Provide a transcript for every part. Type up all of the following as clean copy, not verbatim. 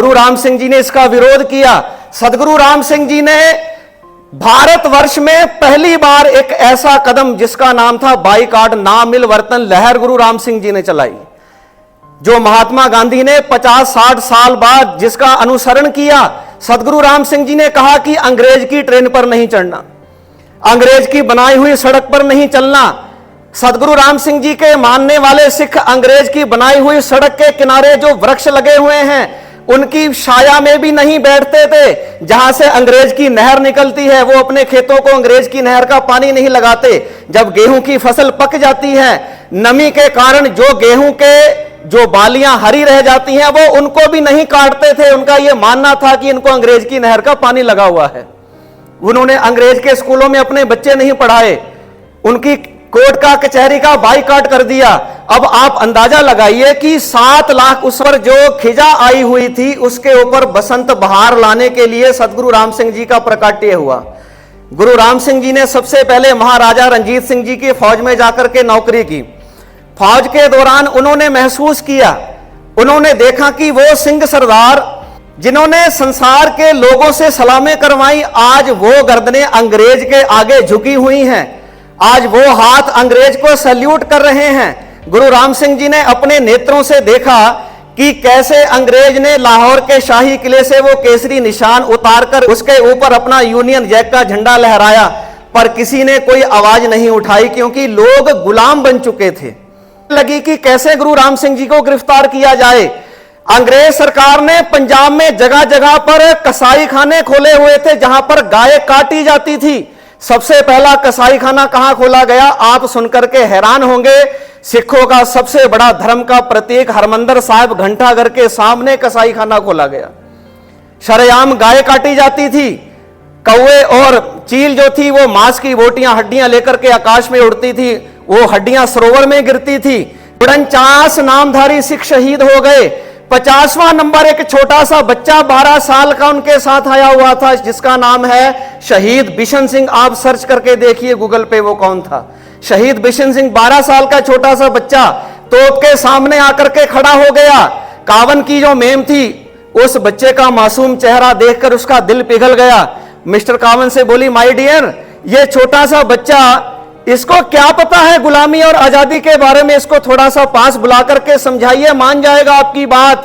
गुरु राम सिंह जी ने इसका विरोध किया। सदगुरु राम सिंह जी ने भारतवर्ष में पहली बार एक ऐसा कदम जिसका नाम था बाईकाट ना मिल वर्तन लहर गुरु राम सिंह जी ने चलाई, जो महात्मा गांधी ने 50-60 साल बाद जिसका अनुसरण किया। सदगुरु राम सिंह जी ने कहा कि अंग्रेज की ट्रेन पर नहीं चढ़ना, अंग्रेज की बनाई हुई सड़क पर नहीं चलना। सदगुरु राम सिंह जी के मानने वाले सिख अंग्रेज की बनाई हुई सड़क के किनारे जो वृक्ष लगे हुए हैं उनकी छाया में भी नहीं बैठते थे। जहां से अंग्रेज की नहर निकलती है वो अपने खेतों को अंग्रेज की नहर का पानी नहीं लगाते। जब गेहूं की फसल पक जाती है, नमी के कारण जो गेहूं के जो बालियां हरी रह जाती हैं वो उनको भी नहीं काटते थे। उनका यह मानना था कि इनको अंग्रेज की नहर का पानी लगा हुआ है। उन्होंने अंग्रेज के स्कूलों में अपने बच्चे नहीं पढ़ाए, उनकी कोर्ट का कचहरी का बाईकाट कर दिया। अब आप अंदाजा लगाइए कि 7 लाख उस पर जो खिजा आई हुई थी उसके ऊपर बसंत बहार लाने के लिए सदगुरु राम सिंह जी का प्रकाट्य हुआ। गुरु राम सिंह जी ने सबसे पहले महाराजा रंजीत सिंह जी की फौज में जाकर के नौकरी की। फौज के दौरान उन्होंने महसूस किया, उन्होंने देखा कि वो सिंह सरदार जिन्होंने संसार के लोगों से सलामें करवाई, आज वो गर्दनें अंग्रेज के आगे झुकी हुई हैं, आज वो हाथ अंग्रेज को सैल्यूट कर रहे हैं। गुरु राम सिंह जी ने अपने नेत्रों से देखा कि कैसे अंग्रेज ने लाहौर के शाही किले से वो केसरी निशान उतारकर उसके ऊपर अपना यूनियन जैक का झंडा लहराया, पर किसी ने कोई आवाज नहीं उठाई क्योंकि लोग गुलाम बन चुके थे। लगी कि कैसे गुरु राम सिंह जी को गिरफ्तार किया जाए। अंग्रेज सरकार ने पंजाब में जगह जगह पर कसाई खाने खोले हुए थे जहां पर गाय काटी जाती थी। सबसे पहला कसाई खाना कहां खोला गया, आप सुनकर के हैरान होंगे। सिखों का सबसे बड़ा धर्म का प्रतीक हरमंदिर साहिब घंटाघर के सामने कसाई खाना खोला गया। शरेआम गाय काटी जाती थी, कौवे और चील जो थी वो मांस की बोटियां हड्डियां लेकर के आकाश में उड़ती थी, वो हड्डियां सरोवर में गिरती थी। 49 नामधारी सिख शहीद हो गए। 50वां नंबर एक छोटा सा बच्चा 12 साल का उनके साथ आया हुआ था जिसका नाम है शहीद बिशन सिंह। आप सर्च करके देखिए गूगल पे वो कौन था। शहीद बिशन सिंह 12 साल का छोटा सा बच्चा तोप के सामने आकर के खड़ा हो गया। कावन की जो मेम थी उस बच्चे का मासूम चेहरा देखकर उसका दिल पिघल गया। मिस्टर कावन से बोली, माय डियर, ये छोटा सा बच्चा, इसको क्या पता है गुलामी और आजादी के बारे में, इसको थोड़ा सा पास बुला करके समझाइए, मान जाएगा आपकी बात।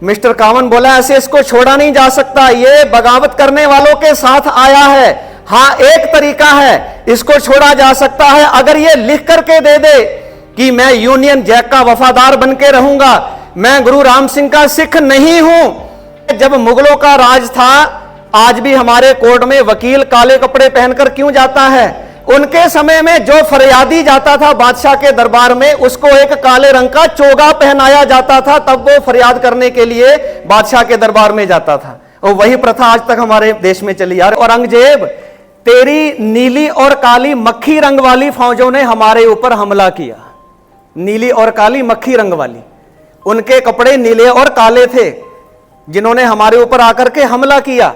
मिस्टर कावन बोला, ऐसे इसको छोड़ा नहीं जा सकता, ये बगावत करने वालों के साथ आया है। हां, एक तरीका है, इसको छोड़ा जा सकता है अगर ये लिख करके दे दे कि मैं यूनियन जैक का वफादार बन के रहूंगा, मैं गुरु राम सिंह का सिख नहीं हूं। जब मुगलों का राज था, आज भी हमारे कोर्ट में वकील काले कपड़े पहनकर क्यों जाता है? उनके समय में जो फरियादी जाता था बादशाह के दरबार में उसको एक काले रंग का चोगा पहनाया जाता था, तब वो फरियाद करने के लिए बादशाह के दरबार में जाता था। और वही प्रथा आज तक हमारे देश में चली। यार औरंगजेब, तेरी नीली और काली मक्खी रंग वाली फौजों ने हमारे ऊपर हमला किया। नीली और काली मक्खी रंग वाली, उनके कपड़े नीले और काले थे जिन्होंने हमारे ऊपर आकर के हमला किया,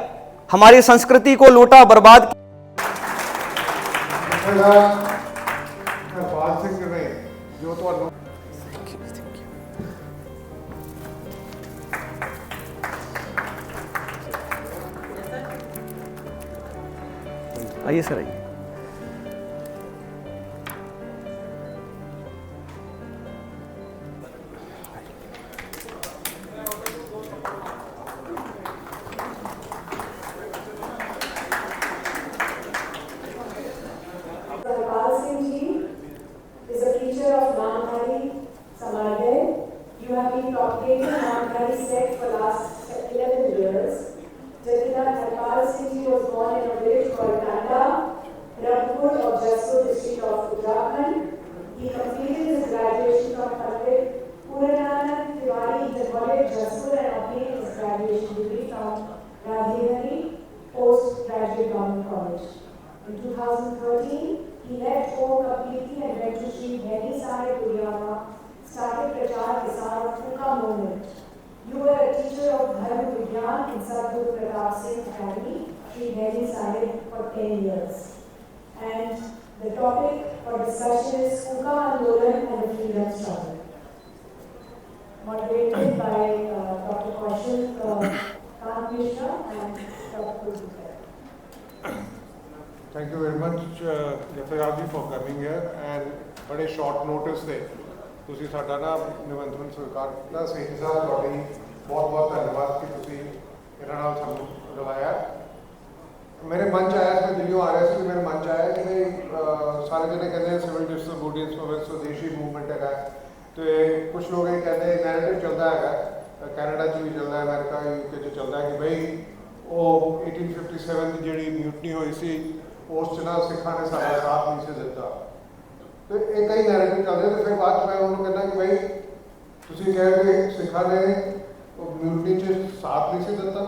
हमारी संस्कृति को लूटा, बर्बाद किया। आइए सर, आइए। In 2013, he left home completely and went to Sri Bheni Sahib Gurudwara, started Prachar Kisan of Kuka movement. You were a teacher of Dharma Vigyan in Sadguru Pratap Singh Academy, Sri Bheni Sahib, for 10 years. And the topic for discussion is Kuka Andolan and the freedom struggle. Moderated by Dr. Kaushal Kant Mishra and Dr. Kulkarni. Thank you very much, Jafar ji, for coming here and बड़े short notice से ਤੁਸੀਂ ਸਾਡਾ ਨਾ ਨਿਮੰਤਰਣ ਸਵੀਕਾਰ ਕੀਤਾ। ਸਹੀ ਸਾਹਿਬ ਤੁਹਾਡੀ ਬਹੁਤ ਬਹੁਤ ਧੰਨਵਾਦ ਕਿ ਤੁਸੀਂ ਇਹਨਾਂ ਨਾਲ ਸਾਨੂੰ ਮਿਲਾਇਆ। ਮੇਰੇ ਮਨ 'ਚ ਆਇਆ ਸੀ, ਮੈਂ ਦਿੱਲੀੋਂ ਆ ਰਿਹਾ ਸੀ, ਮੇਰੇ ਮਨ 'ਚ ਆਇਆ ਕਿ ਸਾਰੇ ਜਣੇ ਕਹਿੰਦੇ ਸਿਵਲ ਡਿਸੋਬੀਡੀਐਂਸ ਮੂਵਮੈਂਟ स्वदेशी मूवमेंट है, तो कुछ लोग ये कहते हैं नैरेटिव चलता है, कैनेडा 'ਚ भी चलता है, अमेरिका UK 'ਚ चलता है कि भाई वो 1857 की जी म्यूटनी हुई सी उस 'ਚ ना सिखा ने सारा साथ नहीं से दिता। तो ये कई नैरेटिव चलते, तो फिर बाद मैं उन्होंने कहना कि भाई तुम कह के सिखा ने म्यूटनी 'ਚ साथ नहीं से दिता,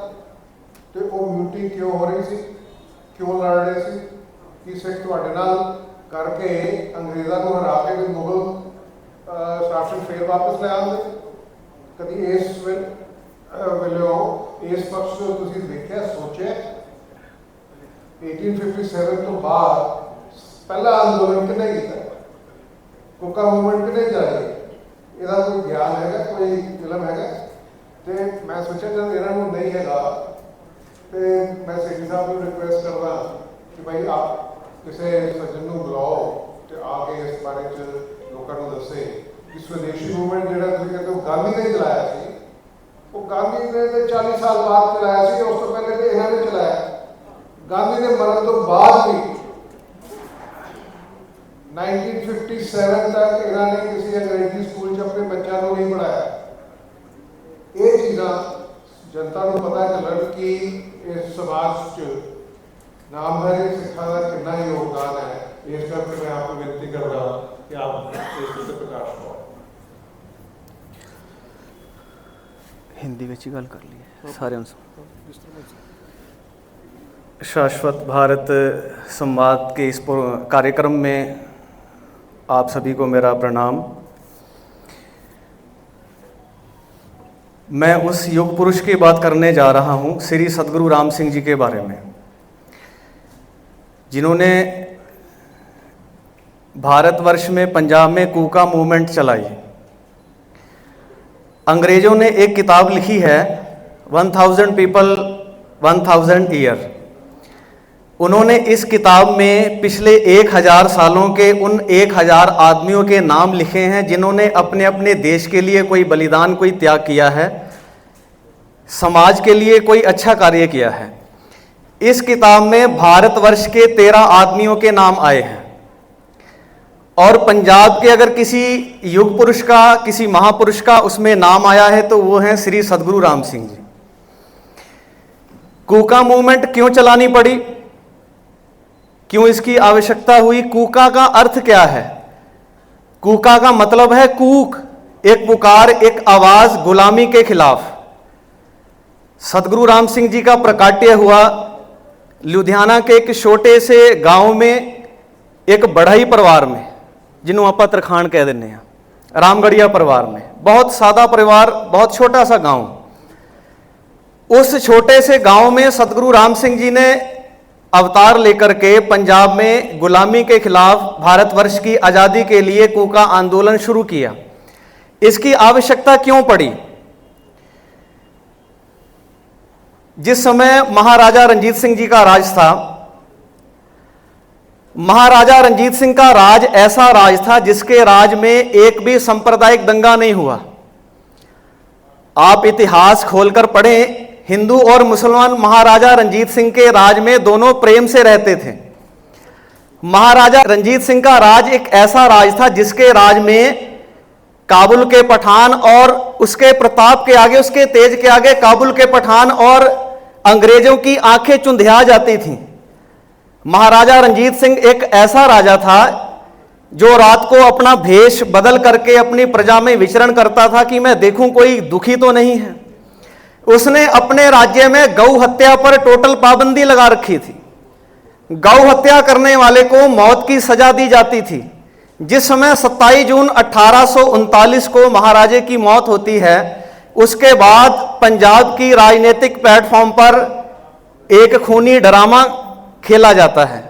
तो वो म्यूटनी क्यों हो रही सी, क्यों लड़ रहे सी कि सिख तुहाडे नाल करके अंग्रेज़ों को हरा के मुगल शासन फिर वापस ले आते। कभी इस वेलों इस पक्ष तुसीं देखिया सोचे 1857 तो बाद पहला अंदोलन किन्ने किया, कुका मूवमेंट किन्ने जारी, इसका कोई ज्ञान है, कोई इलम है? तो मैं सोचा जब इन्हों नहीं है तो मैं सेठी साहब को रिक्वेस्ट करदा कि भाई आप किसी सज्जन को बुलाओ तो आके इस बारे लोगों को दसे कि स्वदेशी मूवमेंट जो कहते हो गांधी ने चलाया सी, वो गांधी ने तो 40 साल बाद चलाया सी, उस तो पहले तो इन्होंने चलाया। गांधी ने मरण तो बाद भी 1957 तक इन्होंने किसी अंग्रेजी स्कूल च अपने बच्चों को नहीं पढ़ाया। ये चीज़ा जनता को पता चलन कि इस समाज च नामधारी सिखा का कितना योगदान है। इस करके मैं आपको विनती कर रहा कि आप इस पर प्रकाश पाओ। हिंदी में ही गल कर ली सारे शाश्वत भारत संवाद के इस कार्यक्रम में आप सभी को मेरा प्रणाम। मैं उस युग पुरुष की बात करने जा रहा हूँ, श्री सदगुरु राम सिंह जी के बारे में, जिन्होंने भारतवर्ष में पंजाब में कूका मूवमेंट चलाई। अंग्रेज़ों ने एक किताब लिखी है 1000 पीपल 1000 ईयर। उन्होंने इस किताब में पिछले 1000 सालों के उन 1000 आदमियों के नाम लिखे हैं जिन्होंने अपने अपने देश के लिए कोई बलिदान, कोई त्याग किया है, समाज के लिए कोई अच्छा कार्य किया है। इस किताब में भारतवर्ष के 13 आदमियों के नाम आए हैं और पंजाब के अगर किसी युग पुरुष का, किसी महापुरुष का उसमें नाम आया है तो वो हैं श्री सदगुरु राम सिंह जी। कूका मूवमेंट क्यों चलानी पड़ी, क्यों इसकी आवश्यकता हुई? कूका का अर्थ क्या है? कूका का मतलब है कूक, एक पुकार, एक आवाज गुलामी के खिलाफ। सदगुरु राम सिंह जी का प्रकाट्य हुआ लुधियाना के एक छोटे से गांव में, एक बढ़ई परिवार में, जिन्हों आप तरखान कह देने हैं, रामगढ़िया परिवार में। बहुत सादा परिवार, बहुत छोटा सा गांव। उस छोटे से गांव में सदगुरु राम सिंह जी ने अवतार लेकर के पंजाब में गुलामी के खिलाफ, भारतवर्ष की आज़ादी के लिए कूका आंदोलन शुरू किया। इसकी आवश्यकता क्यों पड़ी? जिस समय महाराजा रणजीत सिंह जी का राज था, महाराजा रणजीत सिंह का राज ऐसा राज था जिसके राज में एक भी सांप्रदायिक दंगा नहीं हुआ। आप इतिहास खोलकर पढ़ें, हिंदू और मुसलमान महाराजा रणजीत सिंह के राज में दोनों प्रेम से रहते थे। महाराजा रणजीत सिंह का राज एक ऐसा राज था जिसके राज में काबुल के पठान और उसके प्रताप के आगे, उसके तेज के आगे काबुल के पठान और अंग्रेजों की आंखें चुंधिया जाती थीं। महाराजा रणजीत सिंह एक ऐसा राजा था जो रात को अपना भेष बदल करके अपनी प्रजा में विचरण करता था कि मैं देखूं कोई दुखी तो नहीं है। उसने अपने राज्य में गौ हत्या पर टोटल पाबंदी लगा रखी थी। गौ हत्या करने वाले को मौत की सजा दी जाती थी। जिस समय 27 जून 1839 को महाराजे की मौत होती है, उसके बाद पंजाब की राजनीतिक प्लेटफॉर्म पर एक खूनी ड्रामा खेला जाता है।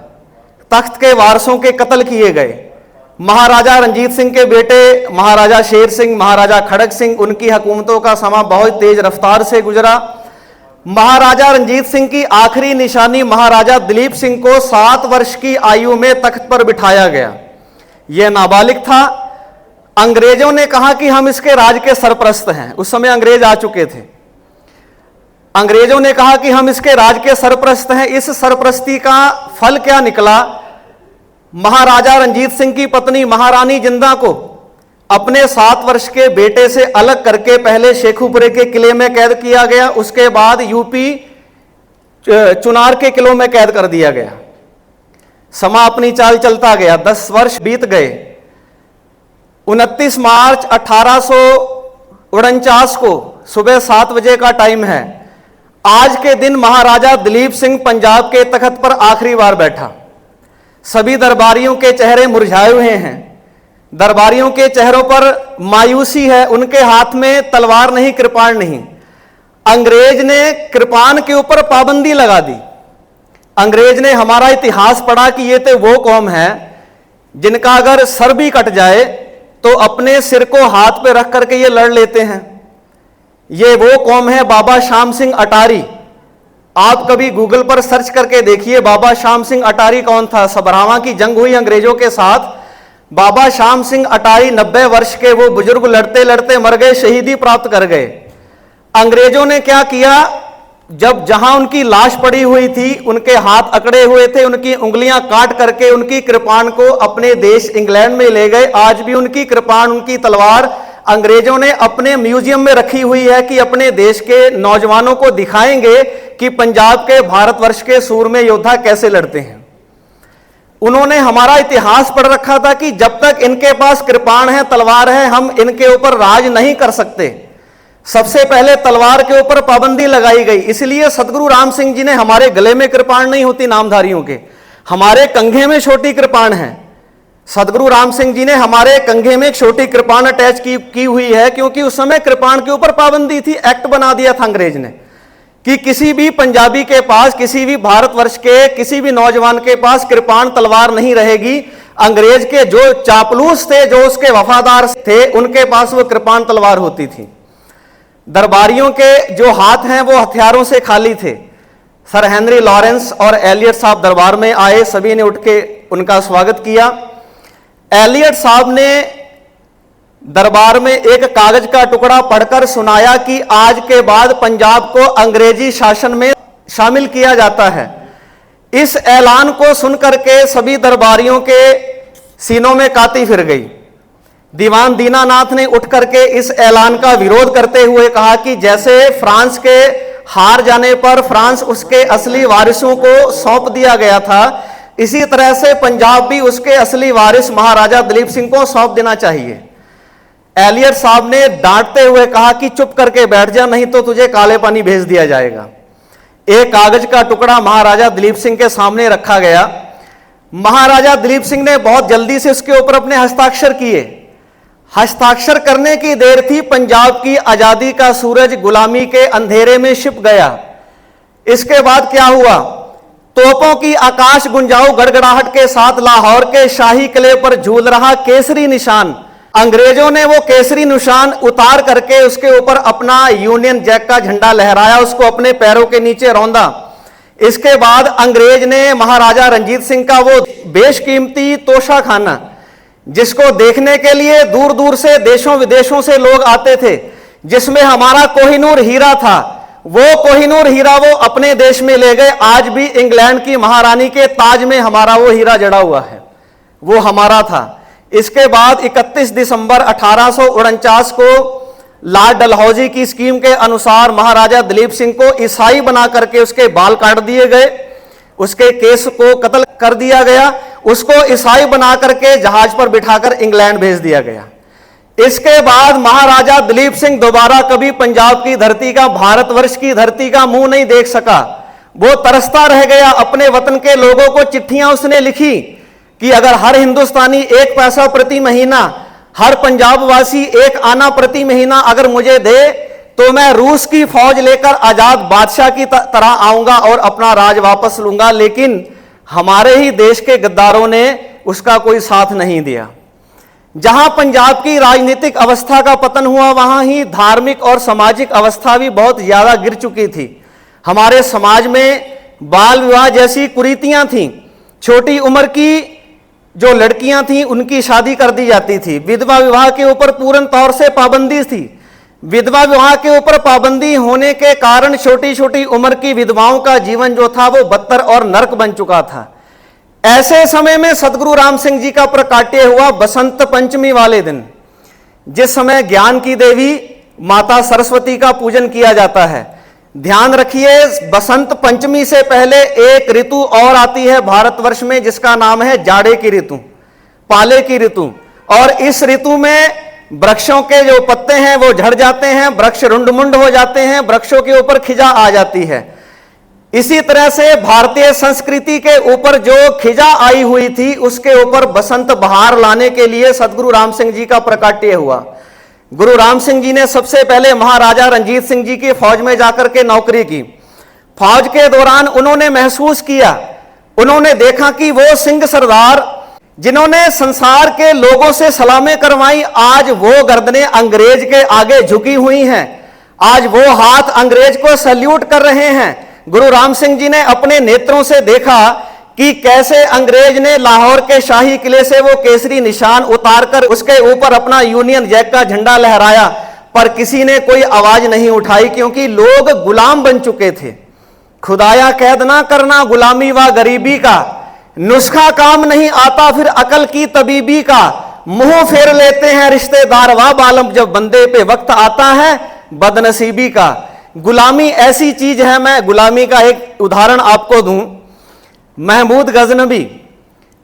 तख्त के वारसों के कत्ल किए गए महाराजा रंजीत सिंह के बेटे महाराजा शेर सिंह, महाराजा खड़ग सिंह, उनकी हुकूमतों का समा बहुत तेज रफ्तार से गुजरा। महाराजा रंजीत सिंह की आखिरी निशानी महाराजा दिलीप सिंह को 7 वर्ष की आयु में तख्त पर बिठाया गया। यह नाबालिग था। अंग्रेजों ने कहा कि हम इसके राज के सरप्रस्त हैं। उस समय अंग्रेज आ चुके थे। अंग्रेजों ने कहा कि हम इसके राज के सरप्रस्त हैं। इस सरप्रस्ती का फल क्या निकला? महाराजा रंजीत सिंह की पत्नी महारानी जिंदा को अपने 7 वर्ष के बेटे से अलग करके पहले शेखुपुरे के किले में कैद किया गया, उसके बाद यूपी चुनार के किलों में कैद कर दिया गया। समा अपनी चाल चलता गया। 10 वर्ष बीत गए। 29 मार्च 1849 को सुबह 7 बजे का टाइम है। आज के दिन महाराजा दिलीप सिंह पंजाब के तख्त पर आखिरी बार बैठा। सभी दरबारियों के चेहरे मुरझाए हुए हैं। दरबारियों के चेहरों पर मायूसी है। उनके हाथ में तलवार नहीं, कृपाण नहीं। अंग्रेज ने कृपाण के ऊपर पाबंदी लगा दी। अंग्रेज ने हमारा इतिहास पढ़ा कि ये तो वो कौम है जिनका अगर सर भी कट जाए तो अपने सिर को हाथ पे रख करके ये लड़ लेते हैं। ये वो कौम है बाबा श्याम सिंह अटारी। आप कभी गूगल पर सर्च करके देखिए बाबा श्याम सिंह अटारी कौन था। सबरावा की जंग हुई अंग्रेजों के साथ। बाबा श्याम सिंह अटारी 90 वर्ष के वो बुजुर्ग लड़ते लड़ते मर गए, शहीदी प्राप्त कर गए। अंग्रेजों ने क्या किया? जब जहां उनकी लाश पड़ी हुई थी, उनके हाथ अकड़े हुए थे, उनकी उंगलियां काट करके उनकी कृपाण को अपने देश इंग्लैंड में ले गए। आज भी उनकी कृपाण, उनकी तलवार अंग्रेजों ने अपने म्यूजियम में रखी हुई है कि अपने देश के नौजवानों को दिखाएंगे कि पंजाब के भारतवर्ष के सूरमे योद्धा कैसे लड़ते हैं। उन्होंने हमारा इतिहास पढ़ रखा था कि जब तक इनके पास कृपाण है, तलवार है, हम इनके ऊपर राज नहीं कर सकते। सबसे पहले तलवार के ऊपर पाबंदी लगाई गई। इसलिए सदगुरु राम सिंह जी ने, हमारे गले में कृपाण नहीं होती नामधारियों के, हमारे कंघे में छोटी कृपाण है। सदगुरु राम सिंह जी ने हमारे कंघे में एक छोटी कृपाण अटैच की हुई है, क्योंकि उस समय कृपाण के ऊपर पाबंदी थी। एक्ट बना दिया था अंग्रेज ने कि किसी भी पंजाबी के पास, किसी भी भारतवर्ष के किसी भी नौजवान के पास कृपाण तलवार नहीं रहेगी। अंग्रेज के जो चापलूस थे, जो उसके वफादार थे, उनके पास वो कृपाण तलवार होती थी। दरबारियों के जो हाथ हैं वो हथियारों से खाली थे। सर हेनरी लॉरेंस और एलियट साहब दरबार में आए। सभी ने उठ के उनका स्वागत किया। एलियट साहब ने दरबार में एक कागज का टुकड़ा पढ़कर सुनाया कि आज के बाद पंजाब को अंग्रेजी शासन में शामिल किया जाता है। इस ऐलान को सुनकर के सभी दरबारियों के सीनों में काती फिर गई। दीवान दीनानाथ ने उठ करके इस ऐलान का विरोध करते हुए कहा कि जैसे फ्रांस के हार जाने पर फ्रांस उसके असली वारिसों को सौंप दिया गया था, इसी तरह से पंजाब भी उसके असली वारिस महाराजा दिलीप सिंह को सौंप देना चाहिए। एलियट साहब ने डांटते हुए कहा कि चुप करके बैठ जा, नहीं तो तुझे काले पानी भेज दिया जाएगा। एक कागज का टुकड़ा महाराजा दिलीप सिंह के सामने रखा गया। महाराजा दिलीप सिंह ने बहुत जल्दी से उसके ऊपर अपने हस्ताक्षर किए। हस्ताक्षर करने की देर थी, पंजाब की आजादी का सूरज गुलामी के अंधेरे में छिप गया। इसके बाद क्या हुआ? तोपों की आकाश गुंजाऊ गड़गड़ाहट के साथ लाहौर के शाही किले पर झूल रहा केसरी निशान। अंग्रेजों ने वो केसरी निशान उतार करके उसके ऊपर अपना यूनियन जैक का झंडा लहराया, उसको अपने पैरों के नीचे रौंदा। इसके बाद अंग्रेज ने महाराजा रंजीत सिंह का वो बेशकीमती तोशा खाना, जिसको देखने के लिए दूर दूर से देशों विदेशों से लोग आते थे, जिसमें हमारा कोहिनूर हीरा था, वो कोहिनूर हीरा वो अपने देश में ले गए। आज भी इंग्लैंड की महारानी के ताज में हमारा वो हीरा जड़ा हुआ है, वो हमारा था। इसके बाद 31 दिसंबर 1849 को लॉर्ड डलहौजी की स्कीम के अनुसार महाराजा दिलीप सिंह को ईसाई बना करके उसके बाल काट दिए गए, उसके केस को कत्ल कर दिया गया, उसको ईसाई बना करके जहाज पर बिठाकर इंग्लैंड भेज दिया गया। इसके बाद महाराजा दिलीप सिंह दोबारा कभी पंजाब की धरती का, भारतवर्ष की धरती का मुंह नहीं देख सका। वो तरसता रह गया। अपने वतन के लोगों को चिट्ठियां उसने लिखी कि अगर हर हिंदुस्तानी 1 पैसा प्रति महीना, हर पंजाब वासी 1 आना प्रति महीना अगर मुझे दे, तो मैं रूस की फौज लेकर आजाद बादशाह की तरह आऊंगा और अपना राज वापस लूंगा। लेकिन हमारे ही देश के गद्दारों ने उसका कोई साथ नहीं दिया। जहां पंजाब की राजनीतिक अवस्था का पतन हुआ, वहां ही धार्मिक और सामाजिक अवस्था भी बहुत ज्यादा गिर चुकी थी। हमारे समाज में बाल विवाह जैसी कुरीतियां थीं। छोटी उम्र की जो लड़कियां थीं उनकी शादी कर दी जाती थी। विधवा विवाह के ऊपर पूर्ण तौर से पाबंदी थी। विधवा विवाह के ऊपर पाबंदी होने के कारण छोटी छोटी उम्र की विधवाओं का जीवन जो था वो बदतर और नरक बन चुका था। ऐसे समय में सदगुरु राम सिंह जी का प्रकाट्य हुआ बसंत पंचमी वाले दिन, जिस समय ज्ञान की देवी माता सरस्वती का पूजन किया जाता है। ध्यान रखिए, बसंत पंचमी से पहले एक ऋतु और आती है भारतवर्ष में, जिसका नाम है जाड़े की ऋतु, पाले की ऋतु। और इस ऋतु में वृक्षों के जो पत्ते हैं वो झड़ जाते हैं, वृक्ष रुंडमुंड हो जाते हैं, वृक्षों के ऊपर खिजा आ जाती है। इसी तरह से भारतीय संस्कृति के ऊपर जो खिजा आई हुई थी, उसके ऊपर बसंत बहार लाने के लिए सदगुरु राम सिंह जी का प्रकाट्य हुआ। गुरु राम सिंह जी ने सबसे पहले महाराजा रणजीत सिंह जी की फौज में जाकर के नौकरी की। फौज के दौरान उन्होंने महसूस किया, उन्होंने देखा कि वो सिंह सरदार जिन्होंने संसार के लोगों से सलामें करवाई, आज वो गर्दनें अंग्रेज के आगे झुकी हुई हैं, आज वो हाथ अंग्रेज को सैल्यूट कर रहे हैं। गुरु राम सिंह जी ने अपने नेत्रों से देखा कि कैसे अंग्रेज ने लाहौर के शाही किले से वो केसरी निशान उतारकर उसके ऊपर अपना यूनियन जैक का झंडा लहराया, पर किसी ने कोई आवाज नहीं उठाई, क्योंकि लोग गुलाम बन चुके थे। खुदाया कैद ना करना गुलामी व गरीबी का, नुस्खा काम नहीं आता फिर अकल की तबीबी का, मुंह फेर लेते हैं रिश्तेदार व बालम जब बंदे पे वक्त आता है बदनसीबी का। गुलामी ऐसी चीज है, मैं गुलामी का एक उदाहरण आपको दूं। महमूद गजनबी,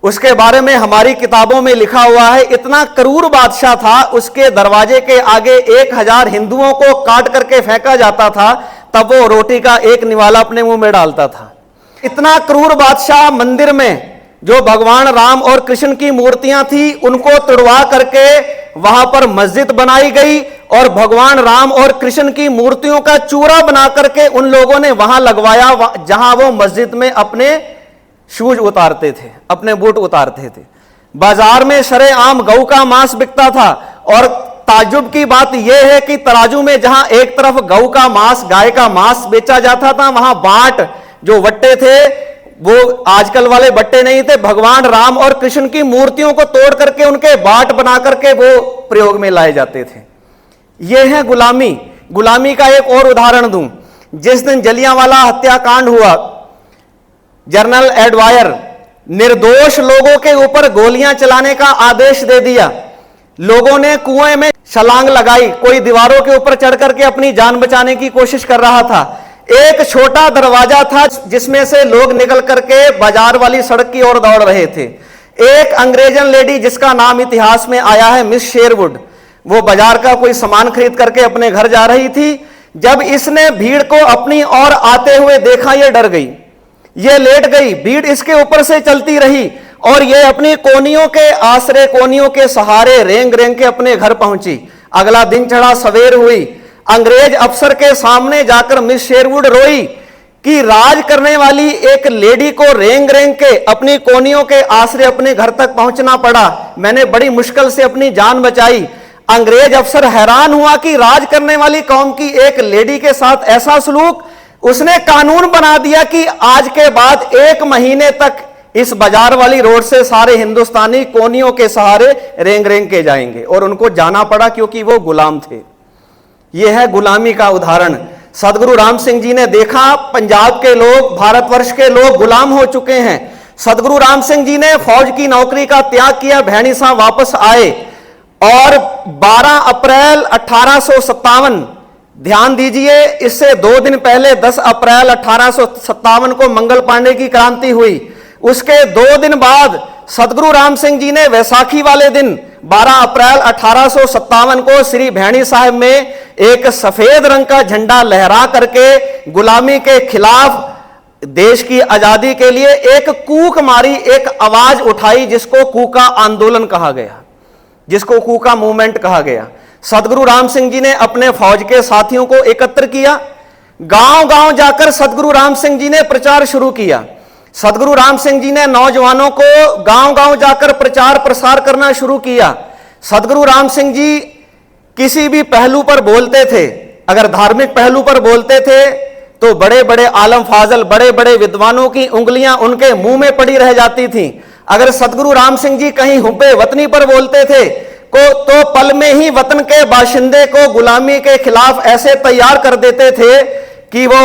उसके बारे में हमारी किताबों में लिखा हुआ है, इतना क्रूर बादशाह था, उसके दरवाजे के आगे 1000 हिंदुओं को काट करके फेंका जाता था, तब वो रोटी का एक निवाला अपने मुंह में डालता था। इतना क्रूर बादशाह, मंदिर में जो भगवान राम और कृष्ण की मूर्तियां थी उनको तुड़वा करके वहां पर मस्जिद बनाई गई, और भगवान राम और कृष्ण की मूर्तियों का चूरा बना करके उन लोगों ने वहां लगवाया, जहां वो मस्जिद में अपने शूज उतारते थे, अपने बूट उतारते थे। बाजार में सरेआम गऊ का मांस बिकता था, और ताज्जुब की बात यह है कि तराजू में जहां एक तरफ गऊ का मांस, गाय का मांस बेचा जाता था, वहां बाट जो वट्टे थे वो आजकल वाले बट्टे नहीं थे, भगवान राम और कृष्ण की मूर्तियों को तोड़ करके उनके बाट बना करके वो प्रयोग में लाए जाते थे। यह है गुलामी। गुलामी का एक और उदाहरण दूं, जिस दिन जलियांवाला हत्याकांड हुआ, जनरल एडवायर निर्दोष लोगों के ऊपर गोलियां चलाने का आदेश दे दिया। लोगों ने कुएं में छलांग लगाई, कोई दीवारों के ऊपर चढ़ करके अपनी जान बचाने की कोशिश कर रहा था। एक छोटा दरवाजा था जिसमें से लोग निकल करके बाजार वाली सड़क की ओर दौड़ रहे थे। एक अंग्रेजन लेडी जिसका नाम इतिहास में आया है मिस शेरवुड, वो बाजार का कोई सामान खरीद करके अपने घर जा रही थी। जब इसने भीड़ को अपनी ओर आते हुए देखा, ये डर गई, ये लेट गई, भीड़ इसके ऊपर से चलती रही, और ये अपनी कोनियों के आसरे, कोनियों के सहारे रेंग रेंग के अपने घर पहुंची। अगला दिन चढ़ा, सवेर हुई, अंग्रेज अफसर के सामने जाकर मिस शेरवुड रोई कि राज करने वाली एक लेडी को रेंग रेंग के अपनी कोनियों के आसरे अपने घर तक पहुंचना पड़ा, मैंने बड़ी मुश्किल से अपनी जान बचाई। अंग्रेज अफसर हैरान हुआ कि राज करने वाली कौम की एक लेडी के साथ ऐसा सलूक। उसने कानून बना दिया कि आज के बाद 1 महीने तक इस बाजार वाली रोड से सारे हिंदुस्तानी कोनियों के सहारे रेंग रेंग के जाएंगे, और उनको जाना पड़ा क्योंकि वो गुलाम थे। यह है गुलामी का उदाहरण। सदगुरु राम सिंह जी ने देखा पंजाब के लोग, भारतवर्ष के लोग गुलाम हो चुके हैं। सदगुरु राम सिंह जी ने फौज की नौकरी का त्याग किया, भैणीसा वापस आए, और 12 अप्रैल 1857, ध्यान दीजिए, इससे 2 दिन पहले 10 अप्रैल 1857 को मंगल पांडे की क्रांति हुई। उसके 2 दिन बाद सदगुरु राम सिंह जी ने वैसाखी वाले दिन 12 अप्रैल 1857 को श्री भैणी साहिब में एक सफेद रंग का झंडा लहरा करके गुलामी के खिलाफ, देश की आजादी के लिए एक कूक मारी, एक आवाज उठाई, जिसको कूका आंदोलन कहा गया, जिसको कूका मूवमेंट कहा गया। सदगुरु राम सिंह जी ने अपने फौज के साथियों को एकत्र किया, गांव गांव जाकर सदगुरु राम सिंह जी ने प्रचार शुरू किया। सदगुरु राम सिंह जी ने नौजवानों को गांव गांव जाकर प्रचार प्रसार करना शुरू किया। सदगुरु राम सिंह जी किसी भी पहलू पर बोलते थे, अगर धार्मिक पहलू पर बोलते थे तो बड़े बड़े आलम फाजल, बड़े बड़े विद्वानों की उंगलियां उनके मुंह में पड़ी रह जाती थीं। अगर सदगुरु राम सिंह जी कहीं हुब्बे वतनी पर बोलते थे तो पल में ही वतन के बाशिंदे को गुलामी के खिलाफ ऐसे तैयार कर देते थे कि वो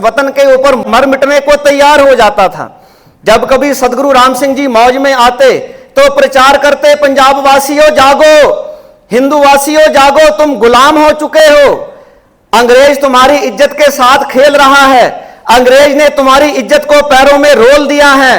वतन के ऊपर मर मिटने को तैयार हो जाता था। जब कभी सदगुरु राम सिंह जी मौज में आते तो प्रचार करते, पंजाब वासियों जागो, हिंदू वासियों जागो, तुम गुलाम हो चुके हो, अंग्रेज तुम्हारी इज्जत के साथ खेल रहा है, अंग्रेज ने तुम्हारी इज्जत को पैरों में रोल दिया है,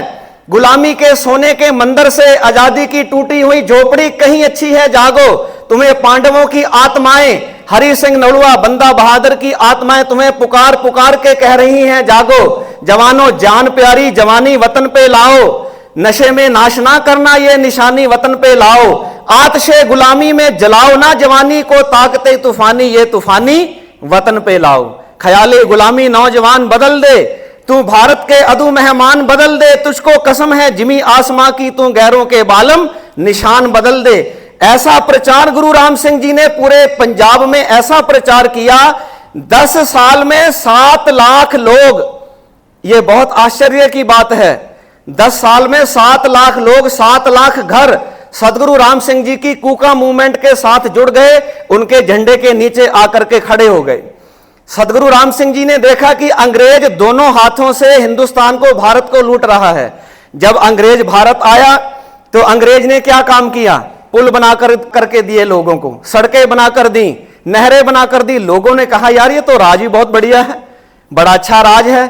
गुलामी के सोने के मंदिर से आजादी की टूटी हुई झोपड़ी कहीं अच्छी है, जागो, तुम्हें पांडवों की आत्माएं, हरि सिंह नलुआ, बंदा बहादुर की आत्माएं तुम्हें पुकार पुकार के कह रही हैं, जागो जवानों, जान प्यारी जवानी वतन पे लाओ, नशे में नाश ना करना ये निशानी वतन पे लाओ, आतशे गुलामी में जलाओ ना जवानी को, ताकते तूफानी ये तूफानी वतन पे लाओ, ख्याले गुलामी नौजवान बदल दे, तू भारत के अदू मेहमान बदल दे, तुझको कसम है जिमी आसमां की, तू गैरों के बालम निशान बदल दे। ऐसा प्रचार गुरु राम सिंह जी ने पूरे पंजाब में ऐसा प्रचार किया, 10 साल में 7 लाख लोग, यह बहुत आश्चर्य की बात है, 10 साल में 7 लाख लोग, 7 लाख घर सदगुरु राम सिंह जी की कूका मूवमेंट के साथ जुड़ गए, उनके झंडे के नीचे आकर के खड़े हो गए। सदगुरु राम सिंह जी ने देखा कि अंग्रेज दोनों हाथों से हिंदुस्तान को, भारत को लूट रहा है। जब अंग्रेज भारत आया तो अंग्रेज ने क्या काम किया, पुल बनाकर करके दिए लोगों को, सड़कें बनाकर दी, नहरें बनाकर दी। लोगों ने कहा यार ये तो राज ही बहुत बढ़िया है, बड़ा अच्छा राज है।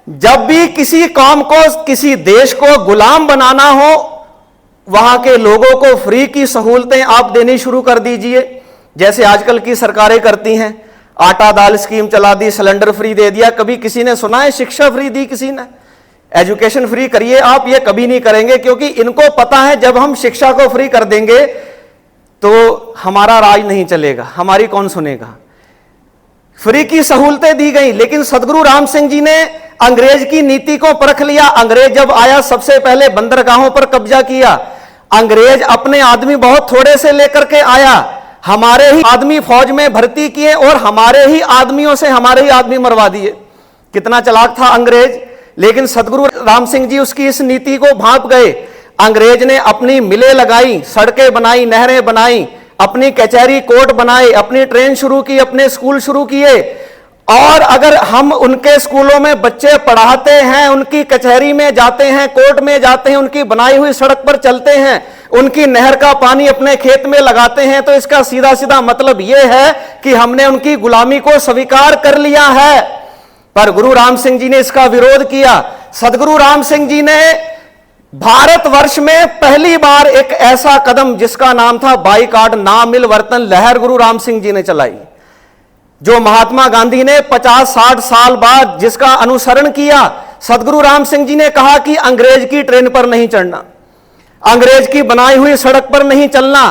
जब भी किसी कौम को, किसी देश को गुलाम बनाना हो, वहां के लोगों को फ्री की सहूलतें आप देनी शुरू कर दीजिए, जैसे आजकल की सरकारें करती हैं, आटा दाल स्कीम चला दी, सिलेंडर फ्री दे दिया। कभी किसी ने सुना है शिक्षा फ्री दी किसी ने? एजुकेशन फ्री करिए आप, ये कभी नहीं करेंगे, क्योंकि इनको पता है जब हम शिक्षा को फ्री कर देंगे तो हमारा राज नहीं चलेगा, हमारी कौन सुनेगा। फ्री की सहूलतें दी गई, लेकिन सदगुरु राम सिंह जी ने अंग्रेज की नीति को परख लिया। अंग्रेज जब आया सबसे पहले बंदरगाहों पर कब्जा किया। अंग्रेज अपने आदमी बहुत थोड़े से लेकर के आया, हमारे ही आदमी फौज में भर्ती किए और हमारे ही आदमियों से हमारे ही आदमी मरवा दिए। कितना चालाक था अंग्रेज। लेकिन सदगुरु राम सिंह जी उसकी इस नीति को भांप गए। अंग्रेज ने अपनी मिलें लगाई, सड़कें बनाई, नहरें बनाई, अपनी कचहरी कोर्ट बनाए, अपनी ट्रेन शुरू की, अपने स्कूल शुरू किए। और अगर हम उनके स्कूलों में बच्चे पढ़ाते हैं, उनकी कचहरी में जाते हैं, कोर्ट में जाते हैं, उनकी बनाई हुई सड़क पर चलते हैं, उनकी नहर का पानी अपने खेत में लगाते हैं, तो इसका सीधा सीधा मतलब यह है कि हमने उनकी गुलामी को स्वीकार कर लिया है। पर गुरु राम सिंह जी ने इसका विरोध किया। सदगुरु राम सिंह जी ने भारतवर्ष में पहली बार एक ऐसा कदम जिसका नाम था बाईकाट, ना मिलवर्तन लहर गुरु राम सिंह जी ने चलाई, जो महात्मा गांधी ने 50-60 साल बाद जिसका अनुसरण किया। सदगुरु राम सिंह जी ने कहा कि अंग्रेज की ट्रेन पर नहीं चढ़ना, अंग्रेज की बनाई हुई सड़क पर नहीं चलना।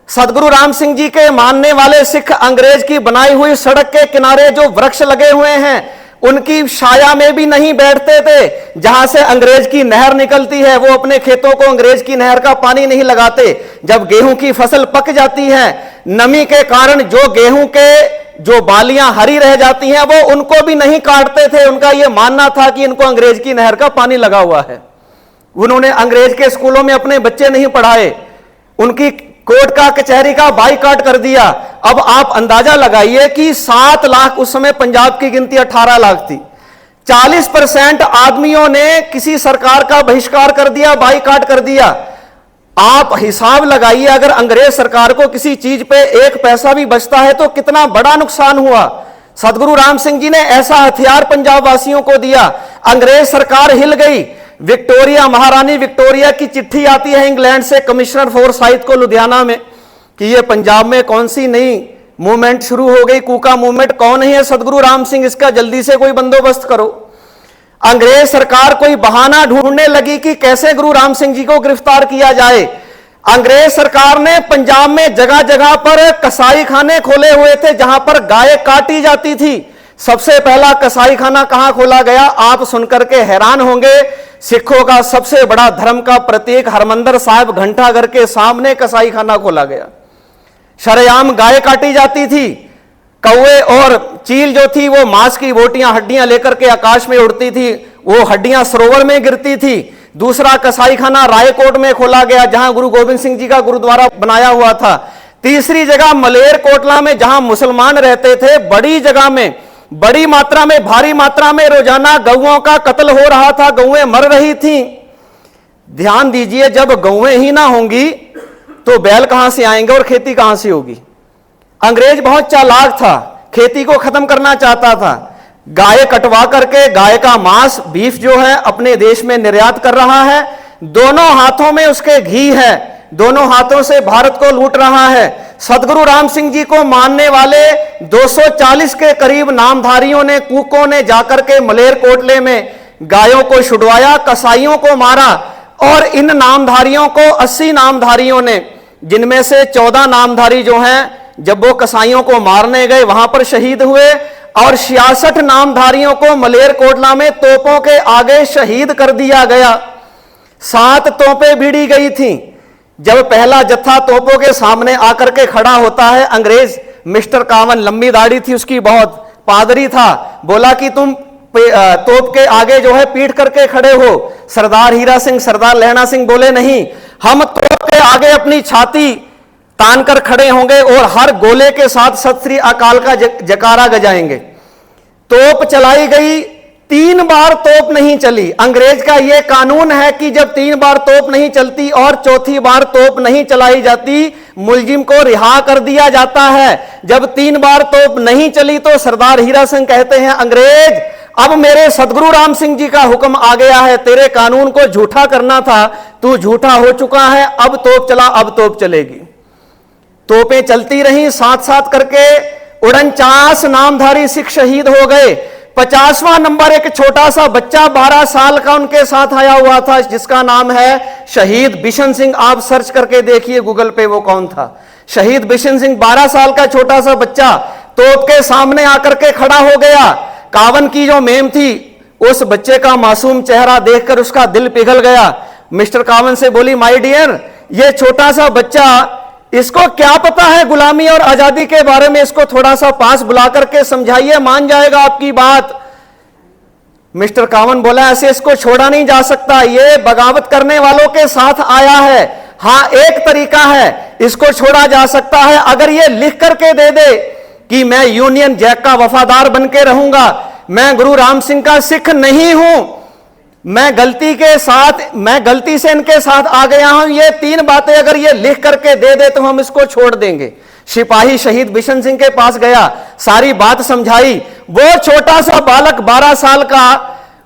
सदगुरु राम सिंह जी के मानने वाले सिख अंग्रेज की बनाई हुई सड़क के किनारे जो वृक्ष लगे हुए हैं उनकी छाया में भी नहीं बैठते थे। जहां से अंग्रेज की नहर निकलती है, वो अपने खेतों को अंग्रेज की नहर का पानी नहीं लगाते। जब गेहूं की फसल पक जाती है, नमी के कारण जो गेहूं के जो बालियां हरी रह जाती हैं, वो उनको भी नहीं काटते थे। उनका यह मानना था कि इनको अंग्रेज की नहर का पानी लगा हुआ है। उन्होंने अंग्रेज के स्कूलों में अपने बच्चे नहीं पढ़ाए, उनकी कोर्ट का, कचहरी का बाईकाट कर दिया। अब आप अंदाजा लगाइए कि 7 लाख, उस समय पंजाब की गिनती 18 लाख थी, 40% आदमियों ने किसी सरकार का बहिष्कार कर दिया, बाईकाट कर दिया। आप हिसाब लगाइए, अगर अंग्रेज सरकार को किसी चीज पे 1 पैसा भी बचता है तो कितना बड़ा नुकसान हुआ। सदगुरु राम सिंह जी ने ऐसा हथियार पंजाब वासियों को दिया, अंग्रेज सरकार हिल गई। विक्टोरिया, महारानी विक्टोरिया की चिट्ठी आती है इंग्लैंड से कमिश्नर फॉर साइंस को लुधियाना में कि ये पंजाब में कौन सी नई मूवमेंट शुरू हो गई, कूका मूवमेंट। कौन है सदगुरु राम सिंह, इसका जल्दी से कोई बंदोबस्त करो। अंग्रेज सरकार कोई बहाना ढूंढने लगी कि कैसे गुरु राम सिंह जी को गिरफ्तार किया जाए। अंग्रेज सरकार ने पंजाब में जगह जगह पर कसाई खाने खोले हुए थे जहां पर गाय काटी जाती थी। सबसे पहला कसाई खाना कहां खोला गया, आप सुनकर के हैरान होंगे, सिखों का सबसे बड़ा धर्म का प्रतीक हरमंदिर साहिब घंटाघर के सामने कसाई खाना खोला गया। शरेआम गाय काटी जाती थी, कौवे और चील जो थी वो मांस की बोटियां हड्डियां लेकर के आकाश में उड़ती थी, वो हड्डियां सरोवर में गिरती थी। दूसरा कसाई खाना रायकोट में खोला गया जहां गुरु गोविंद सिंह जी का गुरुद्वारा बनाया हुआ था। तीसरी जगह मलेरकोटला में जहां मुसलमान रहते थे, बड़ी जगह में बड़ी मात्रा में भारी मात्रा में रोजाना गौओं का कत्ल हो रहा था, गौएं मर रही थी। ध्यान दीजिए, जब गौएं ही ना होंगी तो बैल कहां से आएंगे और खेती कहां से होगी। अंग्रेज बहुत चालाक था, खेती को खत्म करना चाहता था। गाय कटवा करके गाय का मांस बीफ जो है अपने देश में निर्यात कर रहा है, दोनों हाथों में उसके घी है, दोनों हाथों से भारत को लूट रहा है। सदगुरु राम सिंह जी को मानने वाले 240 के करीब नामधारियों ने, कूकों ने जाकर के मलेरकोटले में गायों को छुड़वाया, कसाईयों को मारा और इन नामधारियों को 80 नामधारियों ने, जिनमें से 14 नामधारी जो हैं जब वो कसाईयों को मारने गए वहां पर शहीद हुए और 66 नामधारियों को मलेरकोटला में तोपों के आगे शहीद कर दिया गया। 7 तोपें भिड़ी गई थी। जब पहला जत्था तोपों के सामने आकर के खड़ा होता है, अंग्रेज मिस्टर कावन, लंबी दाढ़ी थी उसकी बहुत, पादरी था, बोला कि तुम तोप के आगे जो है पीठ करके खड़े हो। सरदार हीरा सिंह, सरदार लहणा सिंह बोले नहीं, हम तोप के आगे अपनी छाती तान कर खड़े होंगे और हर गोले के साथ सत श्री अकाल का जकारा गजाएंगे। तोप चलाई गई, 3 बार तोप नहीं चली। अंग्रेज का यह कानून है कि जब 3 बार तोप नहीं चलती और चौथी बार तोप नहीं चलाई जाती, मुलजिम को रिहा कर दिया जाता है। जब 3 बार तोप नहीं चली तो सरदार हीरा सिंह कहते हैं, अंग्रेज अब मेरे सदगुरु राम सिंह जी का हुक्म आ गया है, तेरे कानून को झूठा करना था, तू झूठा हो चुका है, अब तोप चला, अब तोप चलेगी। तोपें चलती रहीं, साथ साथ करके 49 नामधारी सिख शहीद हो गए। 50वां नंबर एक छोटा सा बच्चा 12 साल का उनके साथ आया हुआ था, जिसका नाम है शहीद बिशन सिंह। आप सर्च करके देखिए गूगल पे वो कौन था। शहीद बिशन सिंह 12 साल का छोटा सा बच्चा तोप के सामने आकर के खड़ा हो गया। कावन की जो मेम थी उस बच्चे का मासूम चेहरा देखकर उसका दिल पिघल गया। मिस्टर कावन से बोली, माय डियर, ये छोटा सा बच्चा, इसको क्या पता है गुलामी और आजादी के बारे में, इसको थोड़ा सा पास बुला करके समझाइए, मान जाएगा आपकी बात। मिस्टर कावन बोला, ऐसे इसको छोड़ा नहीं जा सकता, ये बगावत करने वालों के साथ आया है। हां, एक तरीका है, इसको छोड़ा जा सकता है अगर ये लिख करके दे दे कि मैं यूनियन जैक का वफादार बन के रहूंगा, मैं गुरु राम सिंह का सिख नहीं हूं, मैं गलती से इनके साथ आ गया हूं। ये 3 बातें अगर ये लिख करके दे दे तो हम इसको छोड़ देंगे। सिपाही शहीद बिशन सिंह के पास गया, सारी बात समझाई। वो छोटा सा बालक 12 साल का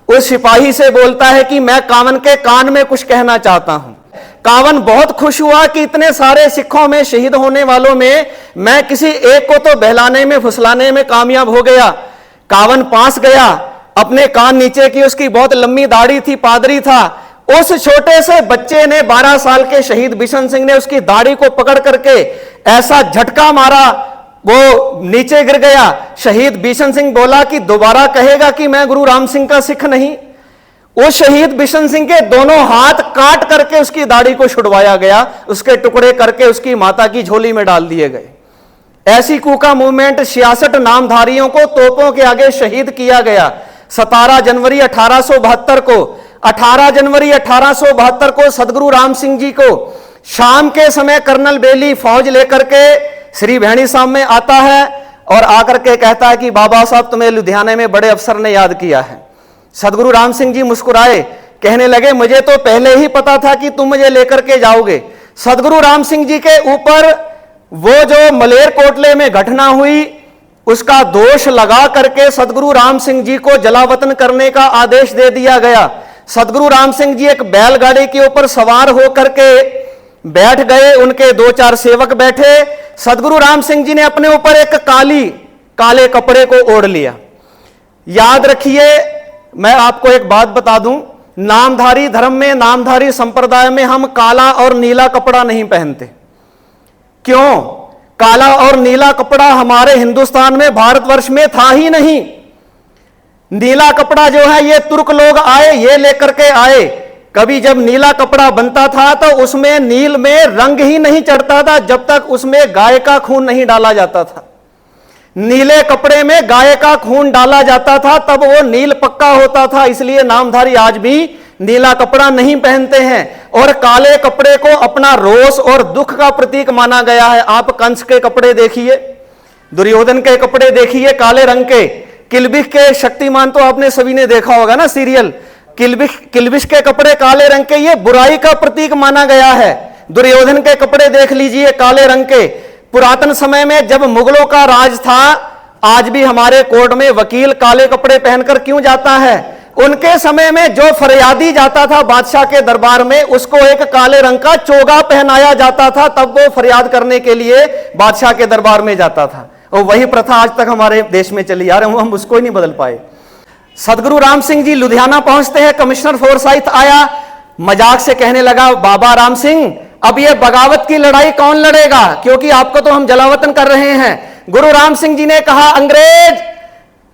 उस सिपाही से बोलता है कि मैं कावन के कान में कुछ कहना चाहता हूं। कावन बहुत खुश हुआ कि इतने सारे सिखों में शहीद होने वालों में मैं किसी एक को तो बहलाने में फुसलाने में कामयाब हो गया। कावन पास गया, अपने कान नीचे की, उसकी बहुत लंबी दाढ़ी थी, पादरी था। उस छोटे से बच्चे ने 12 साल के शहीद बिशन सिंह ने उसकी दाढ़ी को पकड़ करके ऐसा झटका मारा, वो नीचे गिर गया। शहीद बिशन सिंह बोला कि दोबारा कहेगा कि मैं गुरु राम सिंह का सिख नहीं। उस शहीद बिशन सिंह के दोनों हाथ काट करके उसकी दाढ़ी को छुड़वाया गया, उसके टुकड़े करके उसकी माता की झोली में डाल दिए गए। ऐसी कूका मूवमेंट 66 नामधारियों को तोपों के आगे शहीद किया गया। 17 जनवरी 1872 को 18 जनवरी 1872 को सदगुरु राम सिंह जी को शाम के समय कर्नल बेली फौज लेकर के श्री भैणी साहब में आता है और आकर के कहता है कि बाबा साहब, तुम्हें लुधियाने में बड़े अफसर ने याद किया है। सदगुरु राम सिंह जी मुस्कुराए, कहने लगे, मुझे तो पहले ही पता था कि तुम मुझे लेकर के जाओगे। सदगुरु राम सिंह जी के ऊपर वो जो मलेरकोटले में घटना हुई उसका दोष लगा करके सदगुरु राम सिंह जी को जलावतन करने का आदेश दे दिया गया। सदगुरु राम सिंह जी एक बैलगाड़ी के ऊपर सवार होकर के बैठ गए, उनके 2-4 सेवक बैठे। सदगुरु राम सिंह जी ने अपने ऊपर एक काले कपड़े को ओढ़ लिया। याद रखिए, मैं आपको एक बात बता दूं, नामधारी धर्म में, नामधारी संप्रदाय में हम काला और नीला कपड़ा नहीं पहनते। क्यों? काला और नीला कपड़ा हमारे हिंदुस्तान में, भारतवर्ष में था ही नहीं। नीला कपड़ा जो है ये तुर्क लोग आए, ये लेकर के आए। कभी जब नीला कपड़ा बनता था तो उसमें नील में रंग ही नहीं चढ़ता था जब तक उसमें गाय का खून नहीं डाला जाता था। नीले कपड़े में गाय का खून डाला जाता था तब वो नील पक्का होता था। इसलिए नामधारी आज भी नीला कपड़ा नहीं पहनते हैं और काले कपड़े को अपना रोष और दुख का प्रतीक माना गया है। आप कंस के कपड़े देखिए, दुर्योधन के कपड़े देखिए काले रंग के, किलबिश के शक्तिमान तो आपने सभी ने देखा होगा ना सीरियल, किलबिश के कपड़े काले रंग के, ये बुराई का प्रतीक माना गया है। दुर्योधन के कपड़े देख लीजिए काले रंग के। पुरातन समय में जब मुगलों का राज था, आज भी हमारे कोर्ट में वकील काले कपड़े पहनकर क्यों जाता है? उनके समय में जो फरियादी जाता था बादशाह के दरबार में, उसको एक काले रंग का चोगा पहनाया जाता था, तब वो फरियाद करने के लिए बादशाह के दरबार में जाता था। और वही प्रथा आज तक हमारे देश में चली आ रही है, हम उसको ही नहीं बदल पाए। सदगुरु राम सिंह जी लुधियाना पहुंचते हैं, कमिश्नर फोर्साइथ आया, मजाक से कहने लगा, बाबा राम सिंह अब ये बगावत की लड़ाई कौन लड़ेगा, क्योंकि आपको तो हम जलावतन कर रहे हैं। गुरु राम सिंह जी ने कहा, अंग्रेज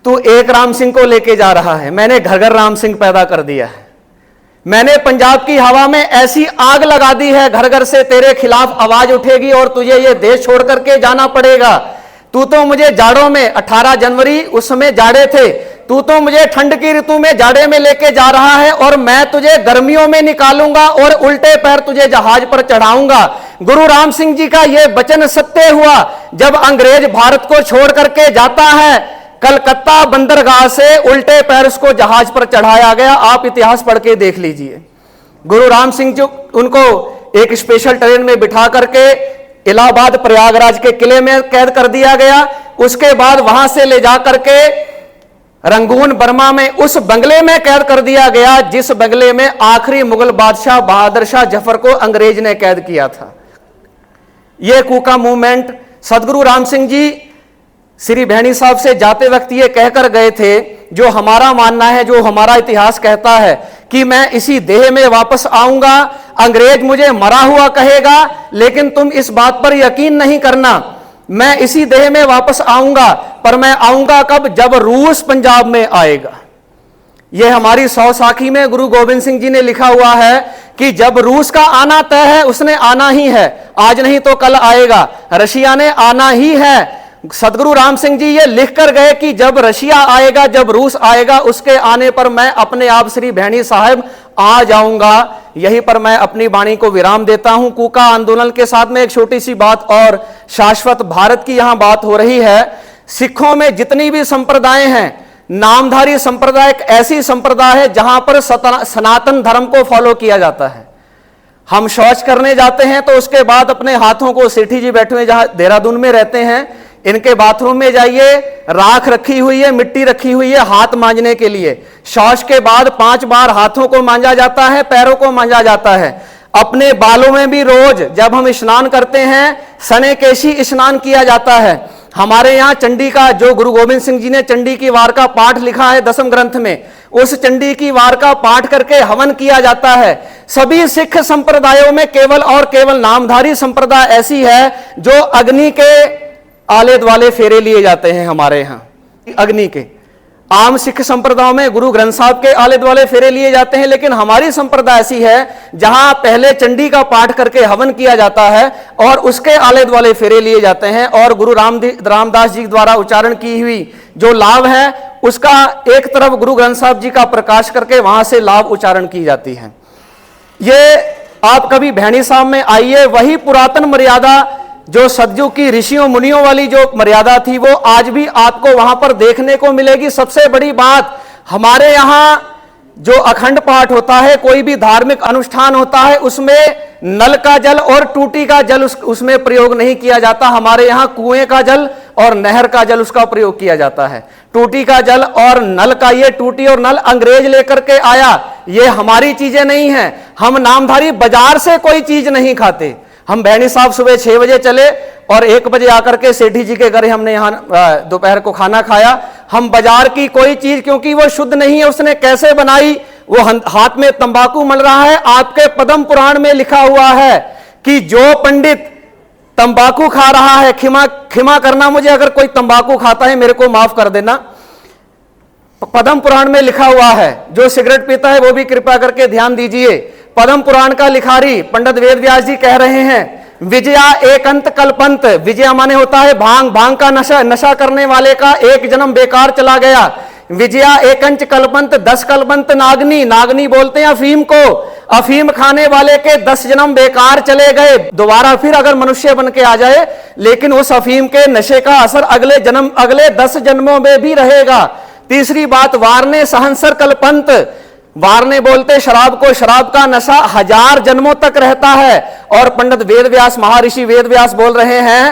तू एक राम सिंह को लेके जा रहा है, मैंने घर घर राम सिंह पैदा कर दिया है। मैंने पंजाब की हवा में ऐसी आग लगा दी है, घर घर से तेरे खिलाफ आवाज उठेगी और तुझे ये देश छोड़ करके जाना पड़ेगा। तू तो मुझे जाड़ों में 18 जनवरी उस समय जाड़े थे, तू तो मुझे ठंड की ऋतु में जाड़े में लेके जा रहा है और मैं तुझे गर्मियों में निकालूंगा और उल्टे पैर तुझे जहाज पर चढ़ाऊंगा। गुरु राम सिंह जी का यह वचन सत्य हुआ। जब अंग्रेज भारत को छोड़ करके जाता है, कलकत्ता बंदरगाह से उल्टे पैर उसको जहाज पर चढ़ाया गया। आप इतिहास पढ़ के देख लीजिए। गुरु राम सिंह जी उनको एक स्पेशल ट्रेन में बिठा करके इलाहाबाद प्रयागराज के किले में कैद कर दिया गया। उसके बाद वहां से ले जाकर के रंगून बर्मा में उस बंगले में कैद कर दिया गया जिस बंगले में आखिरी मुगल बादशाह बहादुर शाह जफर को अंग्रेज ने कैद किया था। यह कूका मूवमेंट सदगुरु राम सिंह जी श्री भैणी साहब से जाते वक्त ये कहकर गए थे, जो हमारा मानना है, जो हमारा इतिहास कहता है कि मैं इसी देह में वापस आऊंगा, अंग्रेज मुझे मरा हुआ कहेगा, लेकिन तुम इस बात पर यकीन नहीं करना, मैं इसी देह में वापस आऊंगा, पर मैं आऊंगा कब? जब रूस पंजाब में आएगा। यह हमारी 100 साखी में गुरु गोविंद सिंह जी ने लिखा हुआ है कि जब रूस का आना तय है, उसने आना ही है, आज नहीं तो कल आएगा, रशिया ने आना ही है। सदगुरु राम सिंह जी ये लिख कर गए कि जब रशिया आएगा, जब रूस आएगा, उसके आने पर मैं अपने आप श्री भैणी साहब आ जाऊंगा। यहीं पर मैं अपनी वाणी को विराम देता हूं। कूका आंदोलन के साथ में एक छोटी सी बात और, शाश्वत भारत की यहां बात हो रही है। सिखों में जितनी भी संप्रदाय हैं, नामधारी संप्रदाय एक ऐसी संप्रदाय है जहां पर सनातन धर्म को फॉलो किया जाता है। हम शौच करने जाते हैं तो उसके बाद अपने हाथों को, सेठी जी बैठे हुए जहां देहरादून में रहते हैं, इनके बाथरूम में जाइए, राख रखी हुई है, मिट्टी रखी हुई है हाथ मांजने के लिए। शौच के बाद 5 बार हाथों को मांजा जाता है, पैरों को मांजा जाता है। अपने बालों में भी रोज जब हम स्नान करते हैं, सने केशी स्नान किया जाता है। हमारे यहाँ चंडी का, जो गुरु गोविंद सिंह जी ने चंडी की वार का पाठ लिखा है 10वें ग्रंथ में, उस चंडी की वार का पाठ करके हवन किया जाता है। सभी सिख संप्रदायों में केवल और केवल नामधारी संप्रदाय ऐसी है जो अग्नि के आले द्वाले फेरे लिए जाते हैं। हमारे यहां अग्नि के, आम सिख संप्रदायों में गुरु ग्रंथ साहब के आले द्वाले फेरे लिए जाते हैं, लेकिन हमारी संप्रदाय ऐसी है जहां पहले चंडी का पाठ करके हवन किया जाता है और उसके आले द्वाले फेरे लिए जाते हैं और गुरु रामदास जी द्वारा उच्चारण की हुई जो लाभ है उसका एक तरफ गुरु ग्रंथ साहब जी का प्रकाश करके वहां से लाभ उच्चारण की जाती है। ये आप कभी भैणी साहब में आइए, वही पुरातन मर्यादा जो सतयुग की ऋषियों मुनियों वाली जो मर्यादा थी वो आज भी आपको वहां पर देखने को मिलेगी। सबसे बड़ी बात, हमारे यहां जो अखंड पाठ होता है, कोई भी धार्मिक अनुष्ठान होता है, उसमें नल का जल और टूटी का जल उसमें प्रयोग नहीं किया जाता। हमारे यहां कुएं का जल और नहर का जल उसका प्रयोग किया जाता है। टूटी का जल और नल का, ये टूटी और नल अंग्रेज लेकर के आया, ये हमारी चीजें नहीं है। हम नामधारी बाजार से कोई चीज नहीं खाते। हम भैणी साहब सुबह 6 बजे चले और 1 बजे आकर के सेठी जी के घर हमने यहाँ दोपहर को खाना खाया। हम बाजार की कोई चीज, क्योंकि वो शुद्ध नहीं है, उसने कैसे बनाई, वो हाथ में तंबाकू मल रहा है। आपके पद्म पुराण में लिखा हुआ है कि जो पंडित तंबाकू खा रहा है, खिमा करना मुझे, अगर कोई तंबाकू खाता है मेरे को माफ कर देना, पद्म पुराण में लिखा हुआ है, जो सिगरेट पीता है वो भी कृपा करके ध्यान दीजिए। पद्म पुराण का लिखारी पंडित वेद व्यास जी कह रहे हैं, विजया एकांत कल्पंत। विजया माने होता है भांग, भांग का नशा, नशा करने वाले का एक जन्म बेकार चला गया। विजया एकंच कल्पंत 10 कल्पंत नागनी, नागनी बोलते हैं अफीम को। अफीम खाने वाले के 10 जन्म बेकार चले गए। दोबारा फिर अगर मनुष्य बन के आ जाए, लेकिन उस अफीम के नशे का असर अगले 10 जन्मों में भी रहेगा। तीसरी बात, वारने सहंसर कल्पंत। वारने बोलते शराब को, शराब का नशा 1000 जन्मों तक रहता है। और पंडित वेद व्यास, महर्षि वेद व्यास बोल रहे हैं,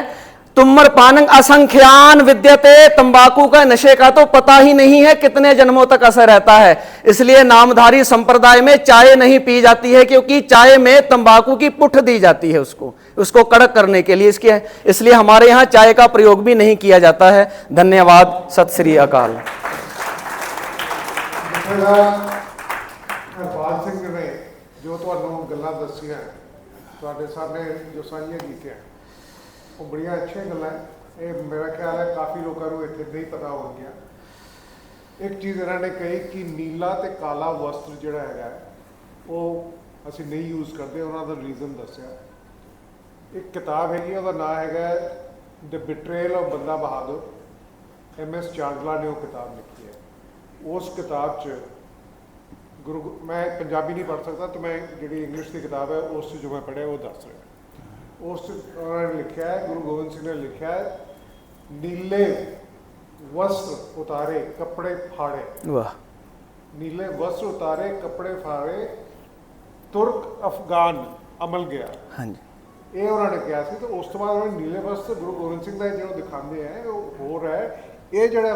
तुम्मर पानंग असंख्यान विद्यते। तंबाकू का नशे का तो पता ही नहीं है कितने जन्मों तक असर रहता है। इसलिए नामधारी संप्रदाय में चाय नहीं पी जाती है, क्योंकि चाय में तंबाकू की पुठ दी जाती है उसको कड़क करने के लिए। इसलिए हमारे यहां चाय का प्रयोग भी नहीं किया जाता है। धन्यवाद। सत श्री अकाल। ਹਰਪਾਲ ਸਿੰਘ ਨੇ ਜੋ ਤੁਹਾਨੂੰ ਗੱਲਾਂ ਦੱਸੀਆਂ, ਤੁਹਾਡੇ ਸਾਹਮਣੇ ਜੋ ਸਾਂਝੀਆਂ ਕੀਤੀਆਂ, ਉਹ ਬੜੀਆਂ ਅੱਛੀਆਂ ਗੱਲਾਂ। ਇਹ ਮੇਰਾ ਖਿਆਲ ਹੈ ਕਾਫੀ ਲੋਕਾਂ ਨੂੰ ਇੱਥੇ ਨਹੀਂ ਪਤਾ ਹੋਣਗੀਆਂ। ਇੱਕ ਚੀਜ਼ ਇਹਨਾਂ ਨੇ ਕਹੀ ਕਿ ਨੀਲਾ ਤੇ ਕਾਲਾ ਵਸਤਰ ਜਿਹੜਾ ਹੈਗਾ ਉਹ ਅਸੀਂ ਨਹੀਂ ਯੂਜ਼ ਕਰਦੇ, ਉਹਨਾਂ ਦਾ ਰੀਜ਼ਨ ਦੱਸਿਆ। ਇੱਕ ਕਿਤਾਬ ਹੈਗੀ, ਉਹਦਾ ਨਾਮ ਹੈਗਾ ਦ ਬਿਟਰੇਲ ਆਫ ਬੰਦਾ ਬਹਾਦਰ। MS ਚਾਂਦਲਾ ਨੇ ਉਹ ਕਿਤਾਬ ਲਿਖੀ ਹੈ। ਉਸ ਕਿਤਾਬ 'ਚ मैं पंजाबी नहीं पढ़ सकता, तो मैं जी इंग्लिश की किताब है उस जो मैं पढ़िया वो दस रहा। उस उन्होंने लिखा है, गुरु गोबिंद सिंह ने लिखा है, नीले वस्त्र उतारे कपड़े फाड़े। वाह। नीले वस्त्र उतारे कपड़े फाड़े, तुर्क अफगान अमल गया। हाँ जी। ये उन्होंने कहा सी। तो उस तो बाद उन्होंने नीले वस्त्र गुरु गोबिंद सिंह का जो दिखाते हैं वो हो रहा है। ये जो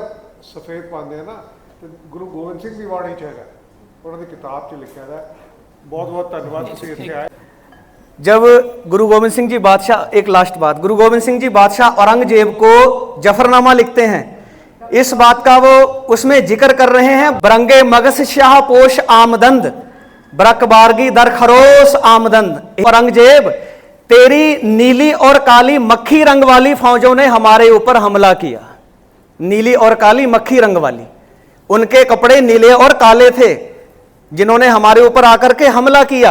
सफेद पाते हैं ना, तो गुरु गोबिंद सिंह की वाणी च है, उन्होंने किताब च लिखा है। बहुत बहुत धन्यवाद तुसीं इत्थे आए। जब गुरु गोविंद सिंह जी बादशाह, एक लास्ट बात, गुरु गोविंद सिंह जी बादशाह औरंगजेब को जफरनामा लिखते हैं। इस बात का वो उसमें जिक्र कर रहे हैं, बरंगे मगस शाह पोश आमदंद, बरक बारगी दर खरोस आमदंद। औरंगजेब, तेरी नीली और काली मक्खी रंग वाली फौजों ने हमारे ऊपर हमला किया। नीली और काली मक्खी रंग वाली, उनके कपड़े नीले और काले थे, जिन्होंने हमारे ऊपर आकर के हमला किया,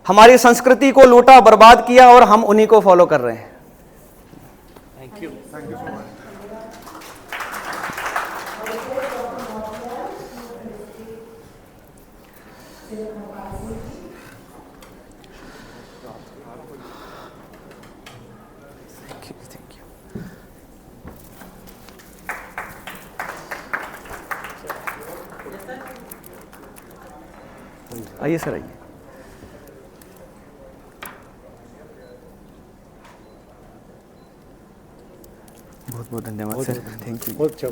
हमारी संस्कृति को लूटा, बर्बाद किया, और हम उन्हीं को फॉलो कर रहे हैं। Thank you so much. आइए सर, आइए। बहुत बहुत धन्यवाद सर, थैंक यू। बहुत अच्छा।